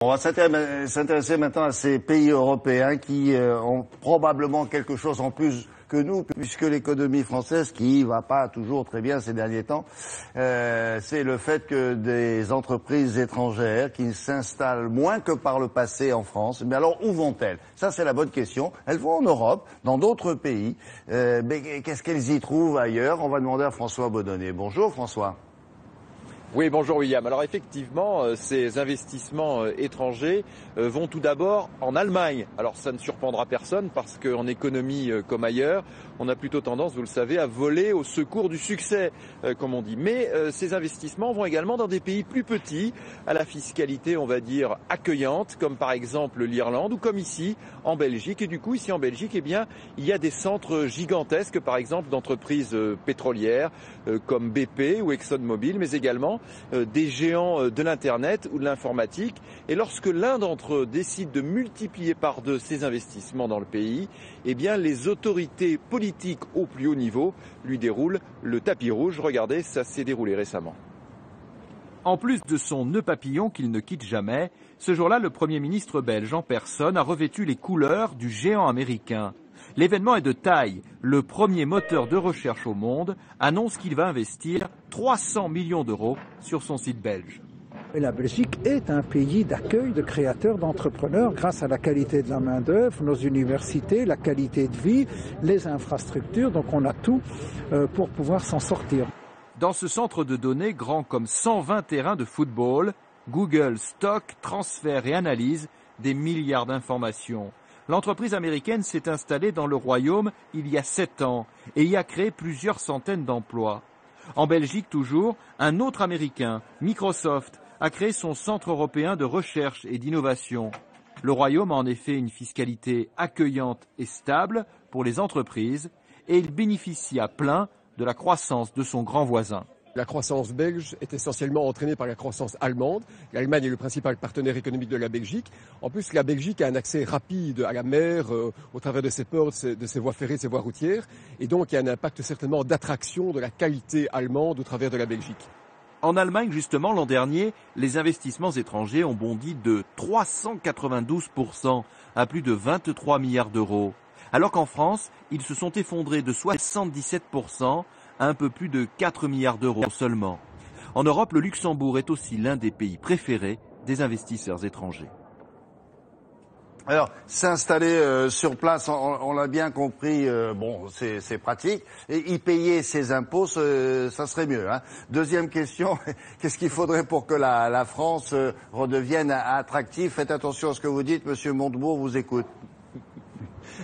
On va s'intéresser maintenant à ces pays européens qui ont probablement quelque chose en plus que nous, puisque l'économie française, qui va pas toujours très bien ces derniers temps, c'est le fait que des entreprises étrangères qui s'installent moins que par le passé en France. Mais alors, où vont-elles? Ça, c'est la bonne question. Elles vont en Europe, dans d'autres pays. Mais qu'est-ce qu'elles y trouvent ailleurs? On va demander à François Baudonnet. Bonjour François. Oui, bonjour William. Alors effectivement, ces investissements étrangers vont tout d'abord en Allemagne. Alors ça ne surprendra personne parce qu'en économie comme ailleurs, on a plutôt tendance, vous le savez, à voler au secours du succès, comme on dit. Mais ces investissements vont également dans des pays plus petits, à la fiscalité, on va dire, accueillante, comme par exemple l'Irlande ou comme ici, en Belgique. Et du coup, ici en Belgique, eh bien, il y a des centres gigantesques, par exemple, d'entreprises pétrolières comme BP ou ExxonMobil, mais également des géants de l'Internet ou de l'informatique. Et lorsque l'un d'entre eux décide de multiplier par deux ses investissements dans le pays, eh bien les autorités politiques au plus haut niveau lui déroulent le tapis rouge. Regardez, ça s'est déroulé récemment. En plus de son nœud papillon qu'il ne quitte jamais, ce jour-là, le Premier ministre belge en personne a revêtu les couleurs du géant américain. L'événement est de taille. Le premier moteur de recherche au monde annonce qu'il va investir 300 millions d'euros sur son site belge. La Belgique est un pays d'accueil de créateurs, d'entrepreneurs grâce à la qualité de la main-d'œuvre, nos universités, la qualité de vie, les infrastructures. Donc on a tout pour pouvoir s'en sortir. Dans ce centre de données grand comme 120 terrains de football, Google stocke, transfère et analyse des milliards d'informations. L'entreprise américaine s'est installée dans le Royaume il y a 7 ans et y a créé plusieurs centaines d'emplois. En Belgique toujours, un autre Américain, Microsoft, a créé son centre européen de recherche et d'innovation. Le Royaume a en effet une fiscalité accueillante et stable pour les entreprises et il bénéficie à plein de la croissance de son grand voisin. La croissance belge est essentiellement entraînée par la croissance allemande. L'Allemagne est le principal partenaire économique de la Belgique. En plus, la Belgique a un accès rapide à la mer, au travers de ses ports, de ses voies ferrées, de ses voies routières. Et donc, il y a un impact certainement d'attraction de la qualité allemande au travers de la Belgique. En Allemagne, justement, l'an dernier, les investissements étrangers ont bondi de 392% à plus de 23 milliards d'euros. Alors qu'en France, ils se sont effondrés de 77% à un peu plus de 4 milliards d'euros seulement. En Europe, le Luxembourg est aussi l'un des pays préférés des investisseurs étrangers. Alors, s'installer sur place, on l'a bien compris, bon, c'est pratique. Et y payer ses impôts, ça serait mieux. Hein. Deuxième question, qu'est-ce qu'il faudrait pour que la France redevienne attractive? Faites attention à ce que vous dites, Monsieur Montebourg vous écoute.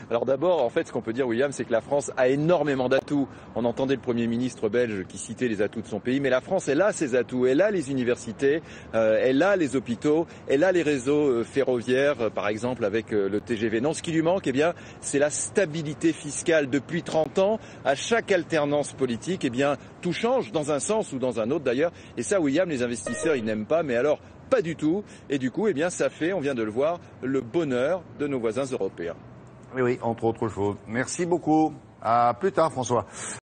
Alors d'abord, en fait, ce qu'on peut dire, William, c'est que la France a énormément d'atouts. On entendait le Premier ministre belge qui citait les atouts de son pays, mais la France, elle a ses atouts. Elle a les universités, elle a les hôpitaux, elle a les réseaux ferroviaires, par exemple, avec le TGV. Non, ce qui lui manque, eh bien, c'est la stabilité fiscale. Depuis 30 ans, à chaque alternance politique, eh bien, tout change dans un sens ou dans un autre d'ailleurs. Et ça, William, les investisseurs, ils n'aiment pas, mais alors, pas du tout. Et du coup, eh bien, ça fait, on vient de le voir, le bonheur de nos voisins européens. Oui, entre autres choses. Merci beaucoup. À plus tard, François.